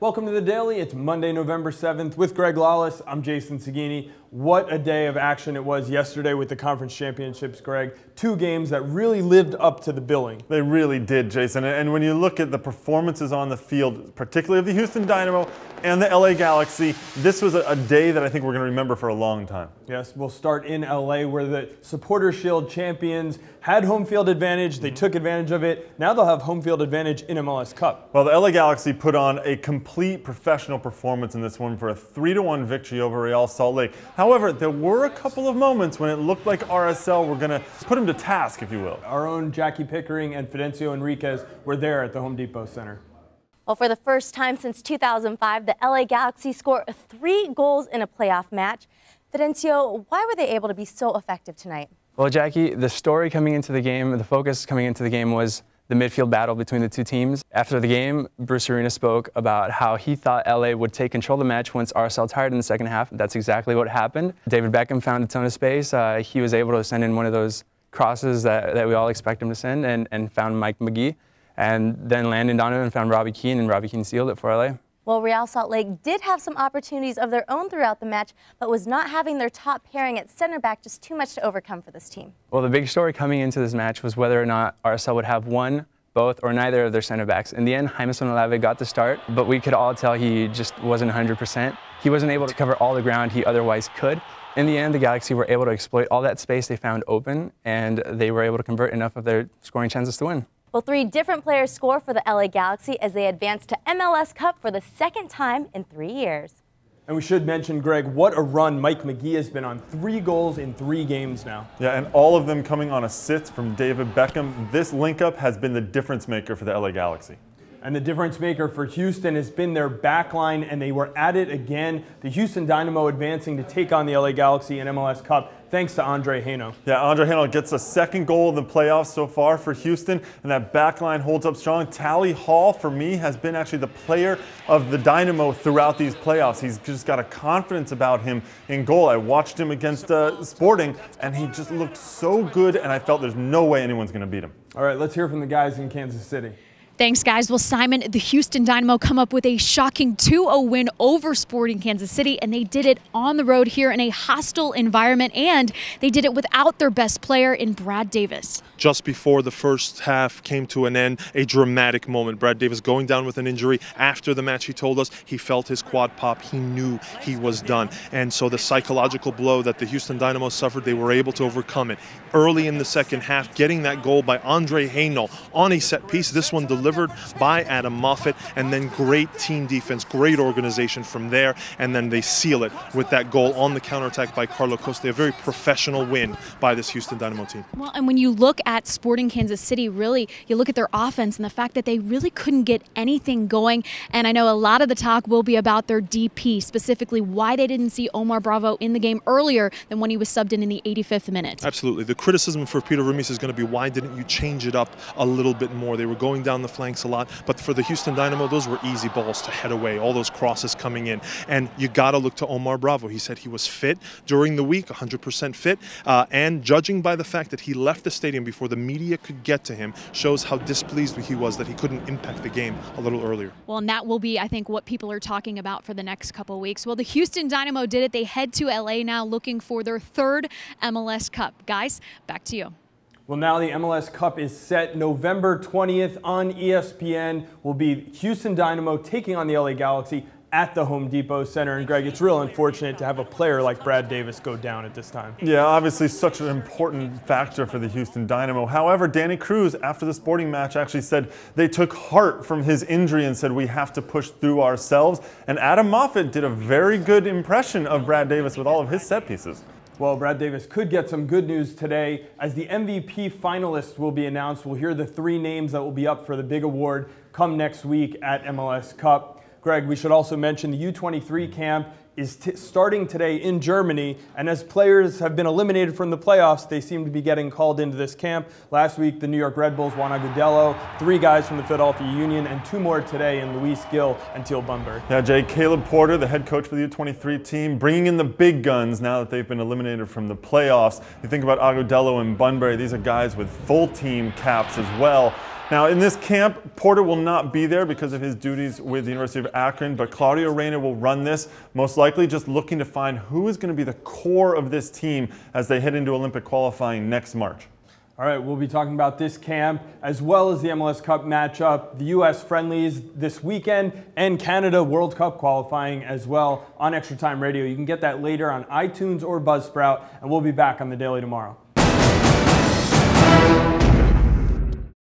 Welcome to The Daily. It's Monday, November 7th with Greg Lalas. I'm Jason Saghini. What a day of action it was yesterday with the conference championships, Greg. Two games that really lived up to the billing. They really did, Jason. And when you look at the performances on the field, particularly of the Houston Dynamo and the LA Galaxy, this was a day that I think we're going to remember for a long time. Yes, we'll start in LA where the Supporters Shield champions had home field advantage. They took advantage of it. Now they'll have home field advantage in MLS Cup. Well, the LA Galaxy put on a complete professional performance in this one for a 3-1 victory over Real Salt Lake. However, there were a couple of moments when it looked like RSL were going to put them to task, if you will. Our own Jackie Pickering and Fidencio Enriquez were there at the Home Depot Center. Well, for the first time since 2005, the LA Galaxy scored 3 goals in a playoff match. Fidencio, why were they able to be so effective tonight? Well, Jackie, the story coming into the game, the focus coming into the game was the midfield battle between the two teams. After the game, Bruce Arena spoke about how he thought LA would take control of the match once RSL tired in the second half. That's exactly what happened. David Beckham found a ton of space. He was able to send in one of those crosses that we all expect him to send and found Mike McGee. And then Landon Donovan found Robbie Keane, and Robbie Keane sealed it for LA. Well, Real Salt Lake did have some opportunities of their own throughout the match, but was not having their top pairing at center back just too much to overcome for this team. Well, the big story coming into this match was whether or not RSL would have one, both, or neither of their center backs. In the end, Jaime Sonaleve got the start, but we could all tell he just wasn't 100%. He wasn't able to cover all the ground he otherwise could. In the end, the Galaxy were able to exploit all that space they found open, and they were able to convert enough of their scoring chances to win. Well, 3 different players score for the LA Galaxy as they advance to MLS Cup for the second time in 3 years. And we should mention, Greg, what a run Mike McGee has been on. 3 goals in 3 games now. Yeah, and all of them coming on assists from David Beckham. This link-up has been the difference maker for the LA Galaxy. And the difference maker for Houston has been their back line, and they were at it again. The Houston Dynamo advancing to take on the LA Galaxy in MLS Cup, thanks to Andre Haino. Yeah, Andre Haino gets a second goal in the playoffs so far for Houston, and that back line holds up strong. Tally Hall, for me, has been actually the player of the Dynamo throughout these playoffs. He's just got a confidence about him in goal. I watched him against Sporting, and he just looked so good, and I felt there's no way anyone's going to beat him. All right, let's hear from the guys in Kansas City. Thanks, guys. Well, Simon, the Houston Dynamo come up with a shocking 2-0 win over Sporting Kansas City, and they did it on the road here in a hostile environment, and they did it without their best player in Brad Davis. Just before the first half came to an end, a dramatic moment. Brad Davis going down with an injury. After the match, he told us he felt his quad pop. He knew he was done. And so the psychological blow that the Houston Dynamo suffered, they were able to overcome it. Early in the second half, getting that goal by Andre Haino on a set piece. This one delivered by Adam Moffat, and then great team defense, great organization from there, and then they seal it with that goal on the counterattack by Carlo Costa. A very professional win by this Houston Dynamo team. Well, and when you look at Sporting Kansas City, really, you look at their offense and the fact that they really couldn't get anything going, and I know a lot of the talk will be about their DP, specifically why they didn't see Omar Bravo in the game earlier than when he was subbed in the 85th minute. Absolutely. The criticism for Peter Rumis is going to be, why didn't you change it up a little bit more? They were going down the flanks a lot, but for the Houston Dynamo, those were easy balls to head away, all those crosses coming in. And you got to look to Omar Bravo. He said he was fit during the week, 100% fit, and judging by the fact that he left the stadium before the media could get to him, shows how displeased he was that he couldn't impact the game a little earlier. Well, and that will be, I think, what people are talking about for the next couple of weeks. Well, the Houston Dynamo did it. They head to LA now looking for their 3rd MLS Cup. Guys, back to you. Well, now the MLS Cup is set November 20th on ESPN. Will be Houston Dynamo taking on the LA Galaxy at the Home Depot Center. And Greg, it's real unfortunate to have a player like Brad Davis go down at this time. Yeah, obviously such an important factor for the Houston Dynamo. However, Danny Cruz, after the Sporting match, actually said they took heart from his injury and said we have to push through ourselves. And Adam Moffat did a very good impression of Brad Davis with all of his set pieces. Well, Brad Davis could get some good news today as the MVP finalists will be announced. We'll hear the 3 names that will be up for the big award come next week at MLS Cup. Greg, we should also mention the U23 camp is starting today in Germany, and as players have been eliminated from the playoffs, they seem to be getting called into this camp. Last week, the New York Red Bulls, Juan Agudelo, 3 guys from the Philadelphia Union, and 2 more today in Luis Gil and Teal Bunbury. Yeah, Jay, Caleb Porter, the head coach for the U23 team, bringing in the big guns now that they've been eliminated from the playoffs. You think about Agudelo and Bunbury, these are guys with full team caps as well. Now, in this camp, Porter will not be there because of his duties with the University of Akron, but Claudio Reyna will run this, most likely just looking to find who is going to be the core of this team as they head into Olympic qualifying next March. All right, we'll be talking about this camp as well as the MLS Cup matchup, the U.S. friendlies this weekend, and Canada World Cup qualifying as well on Extra Time Radio. You can get that later on iTunes or Buzzsprout, and we'll be back on The Daily tomorrow.